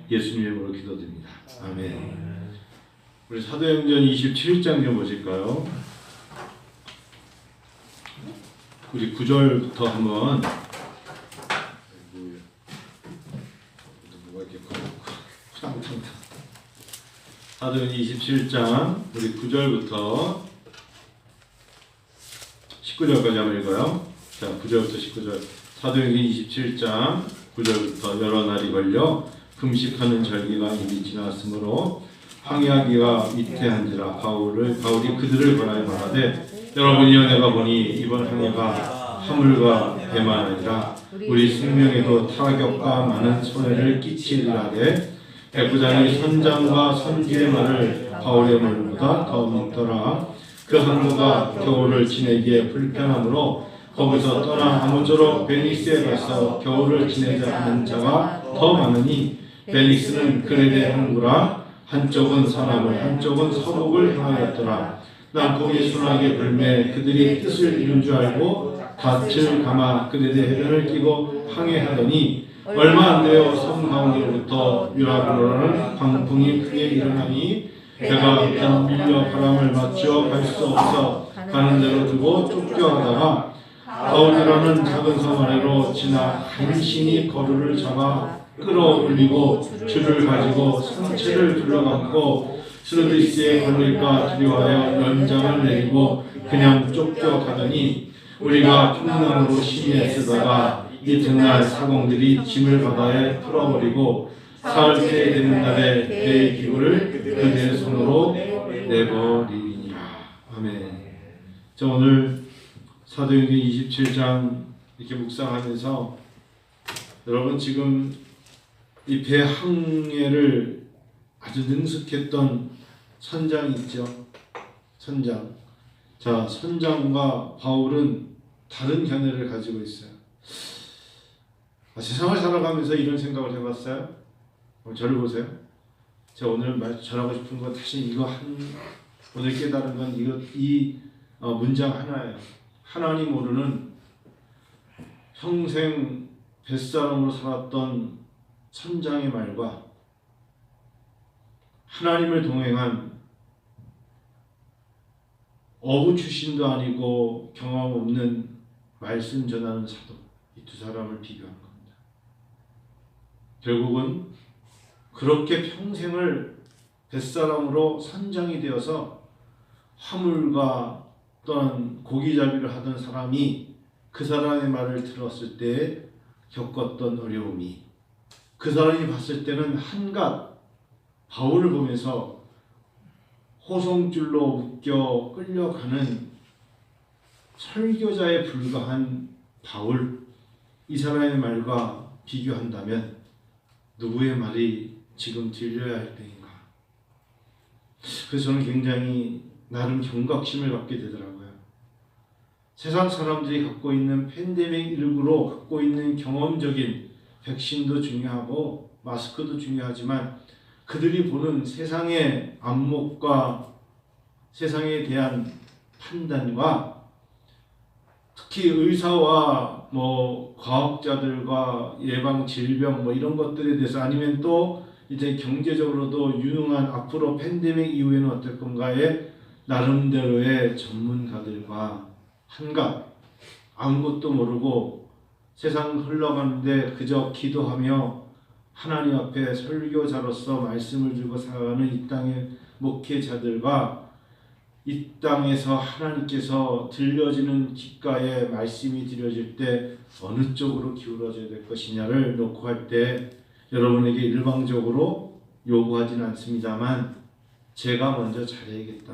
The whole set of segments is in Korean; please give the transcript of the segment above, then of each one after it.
예수님의 이름으로 기도드립니다. 아멘. 우리 사도행전 27장 좀 보실까요? 우리 9절부터 한번. 뭐가 이렇게 후당탕탕. 사도행전 27장 우리 9절부터 19절까지 한번 읽어요. 자, 9절부터 19절. 사도행전 27장 9절부터 여러 날이 걸려 금식하는 절기가 이미 지났으므로 항의하기가 위태한지라 바울이 그들을 권하여 말하되 여러분이여 내가 보니 이번 항해가 화물과 배만 아니라 우리 생명에도 타격과 많은 손해를 끼치리라되 백부장이 선장과 선지의 말을 바울의 말보다 더 믿더라. 그 항구가 겨울을 지내기에 불편하므로 거기서 떠나 아무쪼록 베니스에 가서 겨울을 지내자 하는 자가 더 많으니 베니스는 그레데 항구라. 한쪽은 서남을 한쪽은 서북을 향하였더라. 난폭이 순하게 불매 그들이 뜻을 이룬 줄 알고 닻을 감아 그레데 해변을 끼고 항해하더니 얼마 안 되어 섬 가운데로부터 유라굴로라는 광풍이 크게 일어나니 배가 밀려 바람을 맞추어 갈 수 없어 가는 대로 두고 쫓겨가다가 바울이라는 작은 섬 아래로 지나 간신히 거루를 잡아 끌어올리고 줄을 가지고 상체를 둘러감고 스루디스에 걸릴까 두려워하여 연장을 내리고 그냥 쫓겨가더니 우리가 풍랑으로 심히 애쓰다가 이튿날 사공들이 짐을 바다에 풀어버리고 사흘째 되는 날에 배의 기구를 그들의 손으로 내버리니라. 아멘. 저 오늘 사도행전 27장 이렇게 묵상하면서 여러분 지금 이 배 항해를 아주 능숙했던 선장이 있죠. 선장. 자, 선장과 바울은 다른 견해를 가지고 있어요. 세상을 살아가면서 이런 생각을 해봤어요? 저를 보세요. 제가 오늘 전하고 싶은 건 다시 오늘 깨달은 건 이 문장 하나예요. 하나님 모르는 평생 뱃사람으로 살았던 선장의 말과 하나님을 동행한 어부 출신도 아니고 경험 없는 말씀 전하는 사도, 이 두 사람을 비교한 겁니다. 결국은 그렇게 평생을 뱃사람으로 선장이 되어서 화물과 또는 고기잡이를 하던 사람이 그 사람의 말을 들었을 때 겪었던 어려움이, 그 사람이 봤을 때는 한갓 바울을 보면서 호송줄로 묶여 끌려가는 설교자에 불과한 바울, 이 사람의 말과 비교한다면 누구의 말이 지금 들려야 할 때인가? 그래서 저는 굉장히 나름 경각심을 갖게 되더라고요. 세상 사람들이 갖고 있는 팬데믹19로 갖고 있는 경험적인 백신도 중요하고 마스크도 중요하지만 그들이 보는 세상의 안목과 세상에 대한 판단과 특히 의사와 과학자들과 예방 질병 이런 것들에 대해서 아니면 또 이제 경제적으로도 유능한 앞으로 팬데믹 이후에는 어떨 건가에 나름대로의 전문가들과 한갓 아무것도 모르고 세상 흘러가는데 그저 기도하며 하나님 앞에 설교자로서 말씀을 주고 살아가는 이 땅의 목회자들과 이 땅에서 하나님께서 들려지는 귓가에 말씀이 들려질 때 어느 쪽으로 기울어져야 될 것이냐를 놓고 할 때 여러분에게 일방적으로 요구하지는 않습니다만 제가 먼저 잘해야겠다.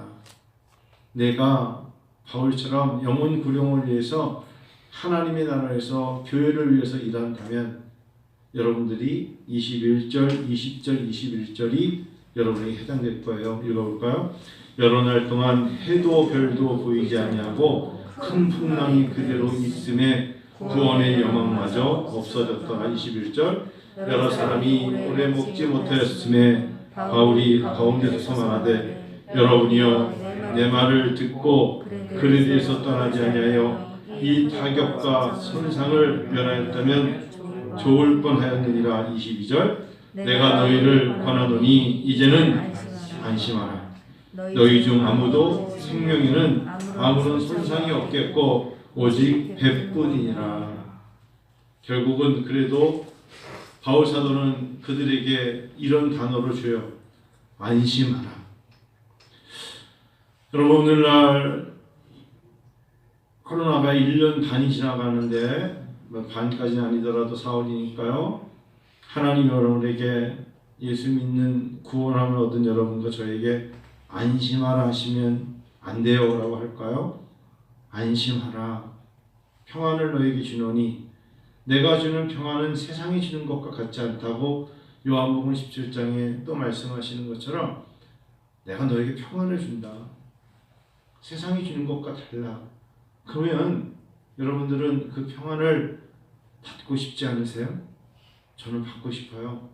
내가 바울처럼 영혼 구령을 위해서 하나님의 나라에서 교회를 위해서 일한다면 여러분들이 21절, 20절, 21절이 여러분에게 해당될 거예요. 읽어볼까요? 여러 날 동안 해도 별도 보이지 아니하고 큰 풍랑이 그대로 있음에 구원의 영광마저 없어졌더라. 21절 여러 사람이 오래 먹지 못하였음에 바울이 가운데서 말하되 여러분이여 내 말을 듣고 그레데에서 떠나지 아니하여 이 타격과 손상을 면하였다면 좋을 뻔하였느니라. 22절 내가 너희를 권하노니 이제는 안심하라. 너희 중 아무도 생명에는 아무런 손상이 없겠고 오직 배뿐이니라. 결국은 그래도 바울 사도는 그들에게 이런 단어를 줘요. 안심하라. 여러분, 오늘날 코로나가 1년 반이 지나가는데 반까지는 아니더라도 4월이니까요. 하나님 여러분에게 예수 믿는 구원함을 얻은 여러분과 저에게 안심하라 하시면 안 돼요 라고 할까요? 안심하라. 평안을 너에게 주노니 내가 주는 평안은 세상이 주는 것과 같지 않다고 요한복음 17장에 또 말씀하시는 것처럼 내가 너에게 평안을 준다. 세상이 주는 것과 달라. 그러면 여러분들은 그 평안을 받고 싶지 않으세요? 저는 받고 싶어요.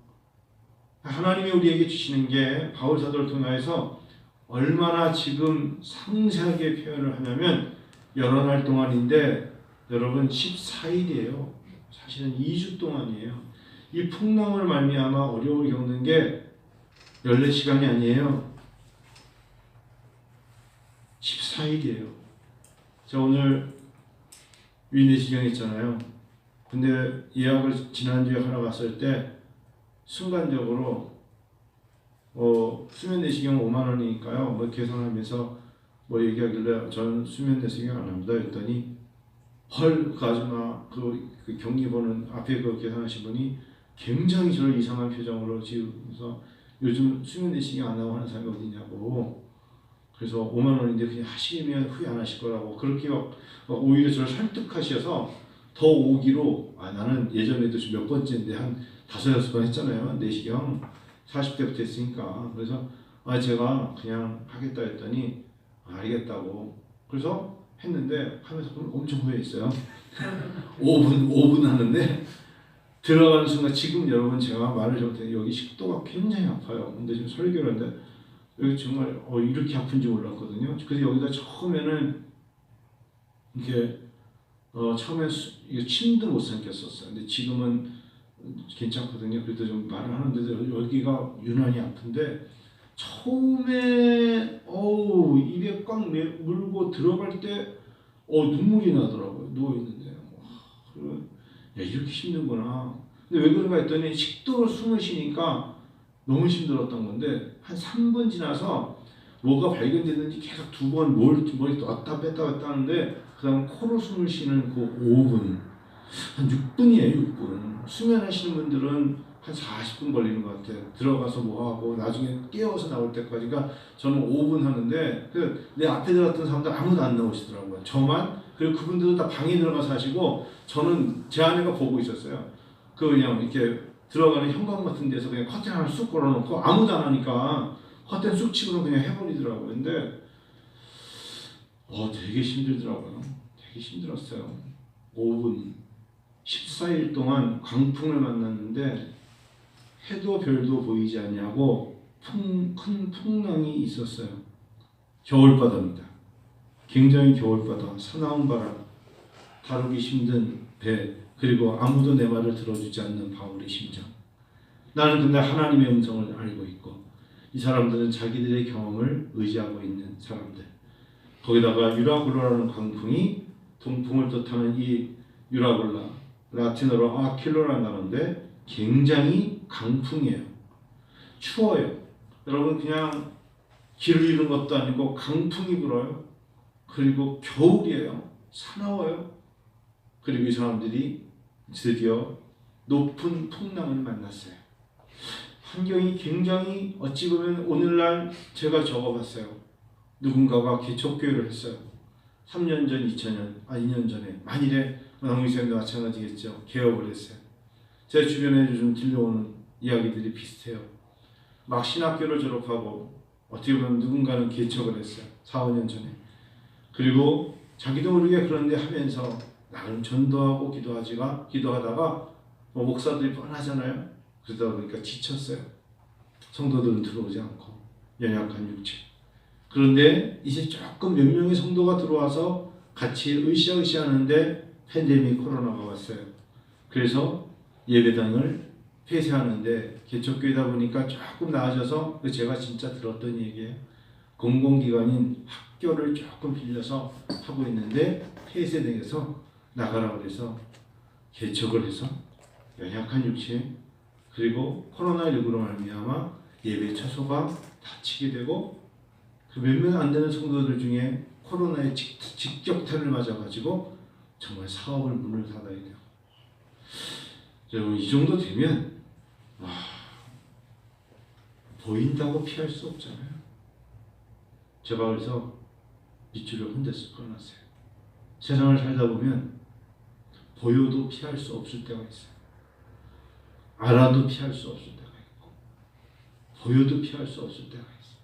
하나님이 우리에게 주시는 게 바울 사도를 통해서 얼마나 지금 상세하게 표현을 하냐면 여러 날 동안인데 여러분 14일이에요. 사실은 2주 동안이에요. 이 풍랑을 말미암아 어려움을 겪는 게 14시간이 아니에요. 14일이에요. 저 오늘 위내시경 했잖아요. 근데 예약을 지난주에 하러 갔을 때 순간적으로 수면 내시경 5만 원이니까요. 뭐 계산하면서 뭐 얘기하길래 저는 수면 내시경 안 합니다. 했더니 헐, 그 아줌마 그 경리 보는 앞에 그 계산하신 분이 굉장히 저를 이상한 표정으로 지으면서 요즘 수면 내시경 안 하고 하는 사람이 어디냐고. 그래서 5만 원인데 그냥 하시면 후회 안 하실 거라고 그렇게 막 오히려 저를 설득하셔서 더 오기로 나는 예전에도 몇 번째인데 한 5-6번 했잖아요. 내시경 40대부터 했으니까. 그래서 제가 그냥 하겠다 했더니 알겠다고. 그래서 했는데 하면서 엄청 후회했어요. 5분 하는데 들어가는 순간 지금 여러분 제가 말을 잘못해 여기 식도가 굉장히 아파요. 근데 지금 설교를 하는데 여기 정말 이렇게 아픈지 몰랐거든요. 그래서 여기다 처음에는 이렇게 처음에 이거 침도 못 삼켰었어요. 근데 지금은 괜찮거든요. 그래도 좀 말을 하는데도 여기가 유난히 아픈데 처음에 입에 꽉 물고 들어갈 때 눈물이 나더라고요. 누워 있는데 야 이렇게 힘든구나. 근데 왜 그런가 했더니 식도로 숨을 쉬니까 너무 힘들었던 건데 한 3분 지나서 뭐가 발견됐는지 계속 2번 머리 왔다 뺐다 하는데 그 다음 코로 숨을 쉬는 그 5분 한 6분이에요. 6분. 수면하시는 분들은 한 40분 걸리는 것 같아요. 들어가서 뭐하고 나중에 깨어서 나올 때까지가 저는 5분 하는데 내 앞에 들어갔던 사람들 아무도 안 나오시더라고요. 저만. 그리고 그분들은 다 방에 들어가서 하시고 저는 제 아내가 보고 있었어요. 그냥 이렇게 들어가는 현관 같은 데서 그냥 커튼 하나 쑥 걸어놓고 아무도 안 하니까 커튼 쑥 치고는 그냥 해버리더라고요. 근데 되게 힘들더라고요. 되게 힘들었어요. 5분 14일 동안 광풍을 만났는데 해도 별도 보이지 않냐고 큰 풍랑이 있었어요. 겨울바다입니다. 굉장히 겨울바다, 사나운 바람, 다루기 힘든 배, 그리고 아무도 내 말을 들어주지 않는 바울의 심정. 나는 근데 하나님의 음성을 알고 있고 이 사람들은 자기들의 경험을 의지하고 있는 사람들. 거기다가 유라굴라라는 광풍이 동풍을 뜻하는 이 유라굴라, 라틴어로 아킬로라는 단어인데 굉장히 강풍이에요. 추워요. 여러분 그냥 길을 잃은 것도 아니고 강풍이 불어요. 그리고 겨울이에요. 사나워요. 그리고 이 사람들이 드디어 높은 풍랑을 만났어요. 환경이 굉장히 어찌 보면 오늘날 제가 적어봤어요. 누군가가 개척교회를 했어요. 3년 전, 2년 전에 만일에 남웅이쌤도 마찬가지겠죠. 개업을 했어요. 제 주변에 요즘 들려오는 이야기들이 비슷해요. 막 신학교를 졸업하고 어떻게 보면 누군가는 개척을 했어요. 4-5년 전에. 그리고 자기도 모르게 그런데 하면서 나름 전도하고 기도하다가 목사들이 뻔하잖아요. 그러다 보니까 지쳤어요. 성도들은 들어오지 않고 연약한 육체. 그런데 이제 조금 몇 명의 성도가 들어와서 같이 으쌰으쌰 하는데 팬데믹 코로나가 왔어요. 그래서 예배당을 폐쇄하는데 개척교회다 보니까 조금 나아져서 제가 진짜 들었던 얘기예요. 공공기관인 학교를 조금 빌려서 하고 있는데 폐쇄되어서 나가라고 해서 개척을 해서 연약한 육체 그리고 코로나19로 말미암아 예배 처소가 닫히게 되고 그 몇몇 안 되는 성도들 중에 코로나에 직격탄을 맞아가지고 정말 사업을 문을 닫아야 돼요. 여러분 이 정도 되면 보인다고 피할 수 없잖아요. 제가 그래서 밑줄을 흔들어 끊었어요. 세상을 살다 보면 보여도 피할 수 없을 때가 있어요. 알아도 피할 수 없을 때가 있고 보여도 피할 수 없을 때가 있어요.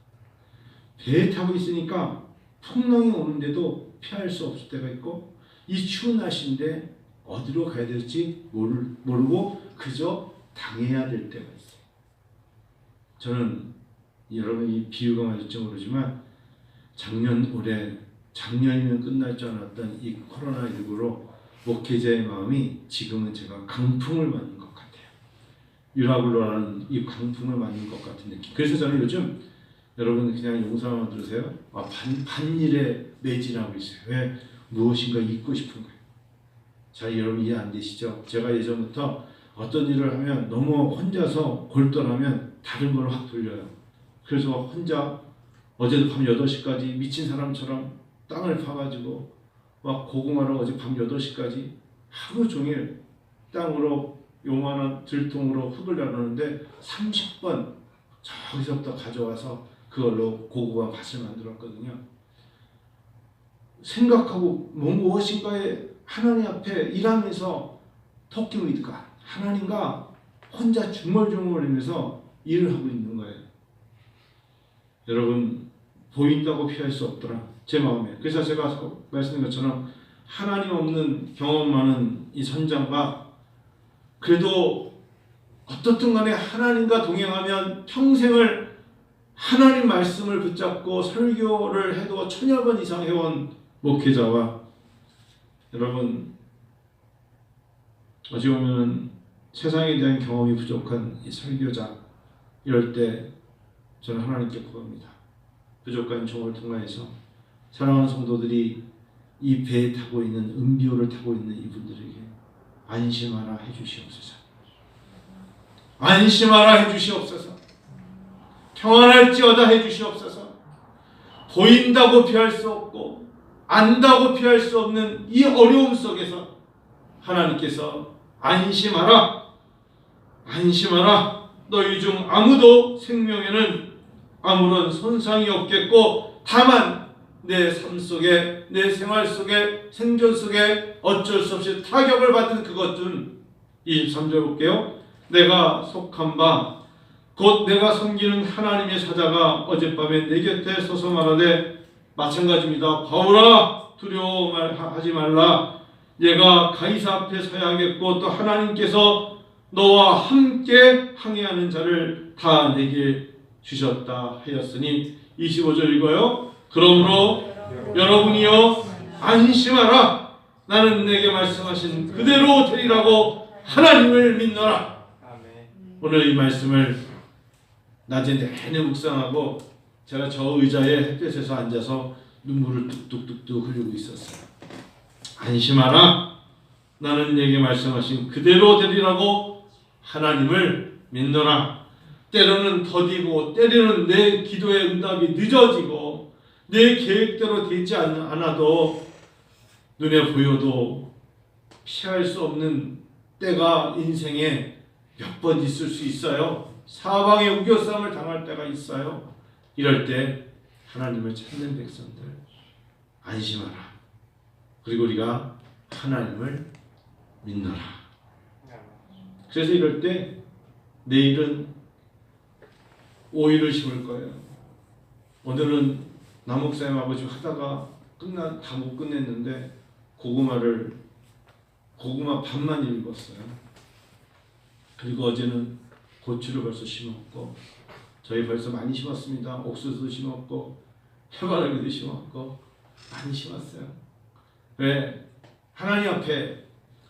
배에 타고 있으니까 풍랑이 오는데도 피할 수 없을 때가 있고 이 추운 날씨인데 어디로 가야 될지 모르고 그저 당해야 될 때가 있어요. 저는 여러분 이 비유가 맞을지 모르지만 작년이면 끝날 줄 알았던 이 코로나19로 목회자의 마음이 지금은 제가 강풍을 맞는 것 같아요. 유라굴로라는 이 강풍을 맞는 것 같은 느낌. 그래서 저는 요즘 여러분 그냥 용서만 들으세요. 반일에 매진하고 있어요. 왜? 무엇인가 잊고 싶은 거예요. 잘 여러분 이해 안 되시죠? 제가 예전부터 어떤 일을 하면 너무 혼자서 골똘하면 다른 걸 확 돌려요. 그래서 혼자 어제도 밤 8시까지 미친 사람처럼 땅을 파가지고 막 고구마를 어제 밤 8시까지 하루 종일 땅으로 요만한 들통으로 흙을 나누는데 30번 저기서부터 가져와서 그걸로 고구마 밭을 만들었거든요. 생각하고 무엇인가에 하나님 앞에 일하면서 토끼입니까? 하나님과 혼자 중얼중얼거리면서 일을 하고 있는 거예요. 여러분 보인다고 피할 수 없더라 제 마음에. 그래서 제가 말씀드린 것처럼 하나님 없는 경험 많은 이 선장과 그래도 어떻든 간에 하나님과 동행하면 평생을 하나님 말씀을 붙잡고 설교를 해도 1000여 번 이상 해온 목회자와 여러분 어찌 보면 세상에 대한 경험이 부족한 이 설교자 이럴 때 저는 하나님께 구합니다. 부족한 종을 통하여서 사랑하는 성도들이 이 배에 타고 있는 은비호를 타고 있는 이분들에게 안심하라 해주시옵소서. 안심하라 해주시옵소서. 평안할지어다 해주시옵소서. 보인다고 피할 수 없고 안다고 피할 수 없는 이 어려움 속에서 하나님께서 안심하라, 안심하라. 너희 중 아무도 생명에는 아무런 손상이 없겠고 다만 내 삶 속에 내 생활 속에 생존 속에 어쩔 수 없이 타격을 받은 그것은 23절 볼게요. 내가 속한 바 곧 내가 섬기는 하나님의 사자가 어젯밤에 내 곁에 서서 말하되 마찬가지입니다. 바울아 두려워하지 말라. 얘가 가이사 앞에 서야 하겠고 또 하나님께서 너와 함께 항해하는 자를 다 내게 주셨다 하였으니 25절 읽어요. 그러므로 여러분이여 안심하라. 나는 내게 말씀하신 그대로 되리라고 하나님을 믿노라. 오늘 이 말씀을 낮에 내내 묵상하고 제가 저 의자에 햇볕에서 앉아서 눈물을 뚝뚝뚝뚝 흘리고 있었어요. 안심하라. 나는 내게 말씀하신 그대로 되리라고 하나님을 믿노라. 때로는 더디고 때로는 내 기도의 응답이 늦어지고 내 계획대로 되지 않아도 눈에 보여도 피할 수 없는 때가 인생에 몇 번 있을 수 있어요. 사방에 우겨싸움을 당할 때가 있어요. 이럴 때 하나님을 찾는 백성들 안심하라. 그리고 우리가 하나님을 믿노라. 그래서 이럴 때 내일은 오이를 심을 거예요. 오늘은 남목사님 아버지 하다가 다 못 끝냈는데 고구마 반만 읽었어요. 그리고 어제는 고추를 벌써 심었고 저희 벌써 많이 심었습니다. 옥수수도 심었고 해바라기도 심었고 많이 심었어요. 왜? 하나님 앞에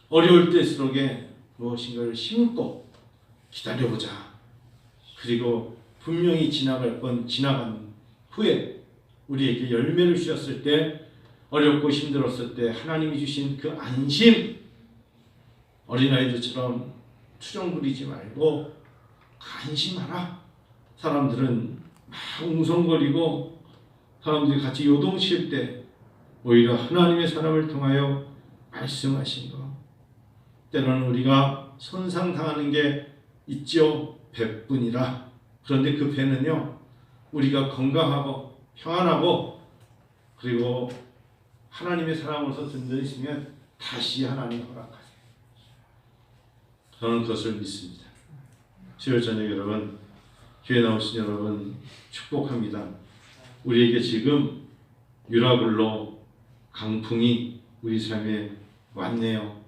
어려울 때일수록에 무엇인가를 심고 기다려보자. 그리고 분명히 지나갈 건 지나간 후에 우리에게 열매를 주셨을 때, 어렵고 힘들었을 때 하나님이 주신 그 안심, 어린아이들처럼 투정 부리지 말고 안심하라. 사람들은 막 웅성거리고 사람들이 같이 요동칠 때 오히려 하나님의 사람을 통하여 말씀하신 것, 때로는 우리가 손상당하는 게 있죠. 배뿐이라. 그런데 그 배는요, 우리가 건강하고 평안하고 그리고 하나님의 사람으로서 든든해지면 다시 하나님 허락하세요. 저는 그것을 믿습니다. 수요일 저녁 여러분, 교회 나오신 여러분 축복합니다. 우리에게 지금 유라굴로 강풍이 우리 삶에 왔네요.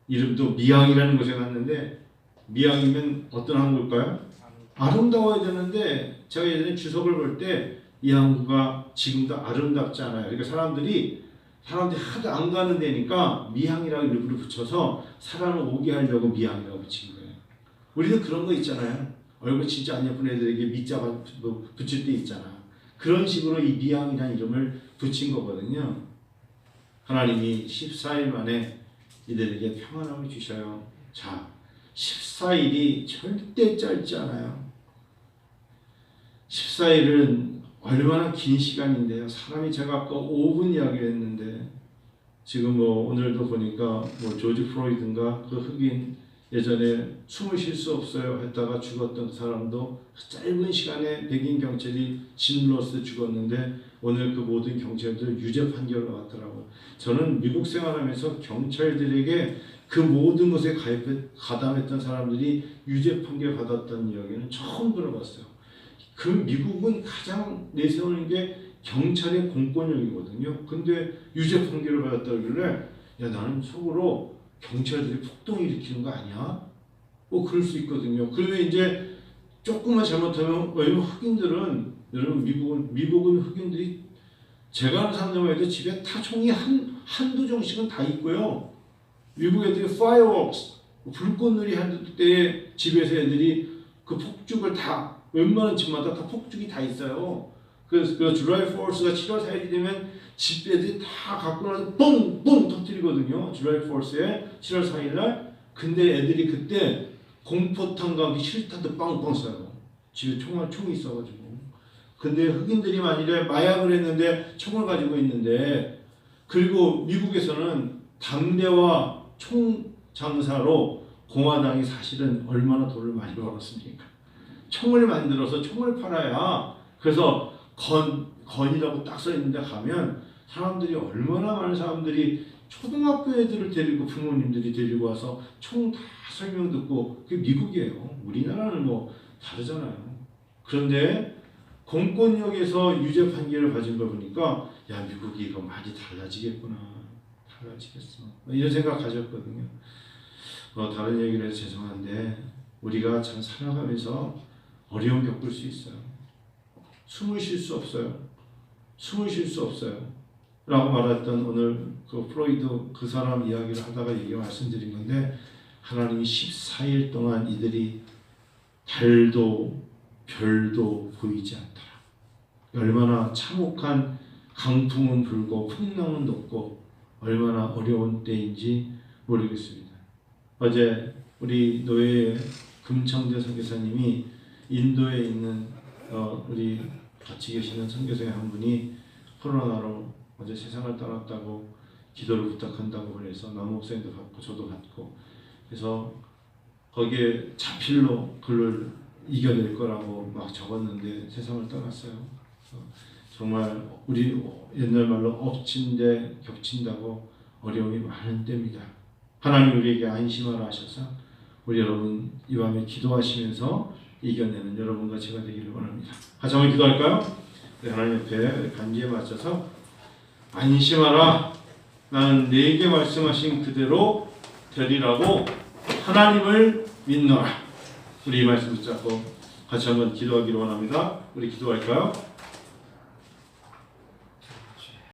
이름도 미양이라는 곳에 갔는데, 미양이면 어떤 항구일까요? 아름다워야 되는데, 제가 예전에 주석을 볼 때 이 항구가 지금도 아름답지 않아요. 그러니까 사람들이 하도 안 가는 데니까 미항이라고 일부러 붙여서 사람을 오게 하려고 미항이라고 붙인 거예요. 우리도 그런 거 있잖아요. 얼굴 진짜 안 예쁜 애들에게 미자 붙일 때 있잖아. 그런 식으로 이 미항이라는 이름을 붙인 거거든요. 하나님이 14일 만에 이들에게 평안함을 주셔요. 자, 14일이 절대 짧지 않아요. 14일은 얼마나 긴 시간인데요. 사람이 제가 아까 5분 이야기했는데 지금 오늘도 보니까 조지 프로이드인가 그 흑인 예전에 숨을 쉴 수 없어요 했다가 죽었던 그 사람도 짧은 시간에 백인 경찰이 짓눌러서 죽었는데 오늘 그 모든 경찰들 유죄 판결을 받더라고요. 저는 미국 생활하면서 경찰들에게 그 모든 것에 가담했던 사람들이 유죄 판결 받았다는 이야기는 처음 들어봤어요. 그 미국은 가장 내세우는 게 경찰의 공권력이거든요. 근데 유죄 판결을 받았다길래 야, 나는 속으로 경찰들이 폭동 일으키는 거 아니야? 그럴 수 있거든요. 그런데 이제 조금만 잘못하면, 왜냐면 흑인들은, 여러분 미국은 흑인들이 제가 아는 사람들만 해도 집에 다 총이 한두 정씩은 다 있고요. 미국 애들이 fireworks, 불꽃놀이 할 때 집에서 애들이 그 폭죽을 다 웬만한 집마다 다 폭죽이 다 있어요. 그래서 그 줄라이 4스가 7월 4일이 되면 집 애들이 다 갖고 나서 뻥뻥 터뜨리거든요. 줄라이 4스에 7월 4일 날. 근데 애들이 그때 공포탄 가기 싫다도 빵빵 쏴요. 집에 총이 있어가지고. 근데 흑인들이 만일에 마약을 했는데 총을 가지고 있는데, 그리고 미국에서는 당대와 총 장사로 공화당이 사실은 얼마나 돈을 많이 벌었습니까? 총을 만들어서 총을 팔아야, 그래서 건이라고 딱 써있는데 가면 사람들이 얼마나 많은 사람들이 초등학교 애들을 데리고 부모님들이 데리고 와서 총 다 설명 듣고, 그게 미국이에요. 우리나라는 다르잖아요. 그런데 공권력에서 유죄 판결을 가진 거 보니까 야, 미국이 이거 많이 달라지겠구나. 달라지겠어. 이런 생각 가졌거든요. 다른 얘기를 해서 죄송한데 우리가 참 살아가면서 어려움 겪을 수 있어요. 숨을 쉴 수 없어요. 숨을 쉴 수 없어요. 라고 말했던 오늘 그 프로이드 그 사람 이야기를 하다가 말씀드린 건데, 하나님이 14일 동안 이들이 달도 별도 보이지 않더라. 얼마나 참혹한 강풍은 불고 풍랑은 높고 얼마나 어려운 때인지 모르겠습니다. 어제 우리 노예 금창대 선교사님이 인도에 있는 우리 같이 계시는 선교사의 한 분이 코로나로 어제 세상을 떠났다고 기도를 부탁한다고 그래서 남 목사님도 받고 저도 받고, 그래서 거기에 자필로 글을 이겨낼 거라고 막 적었는데 세상을 떠났어요. 정말 우리 옛날 말로 엎친 데 겹친다고 어려움이 많은 때입니다. 하나님 우리에게 안심하라 하셔서 우리 여러분 이 밤에 기도하시면서 이겨내는 여러분과 제가 되기를 원합니다. 같이 한번 기도할까요? 하나님 옆에 간기에 맞춰서 안심하라, 나는 네게 말씀하신 그대로 되리라고 하나님을 믿노라. 우리 이 말씀 붙잡고 같이 한번 기도하기를 원합니다. 우리 기도할까요?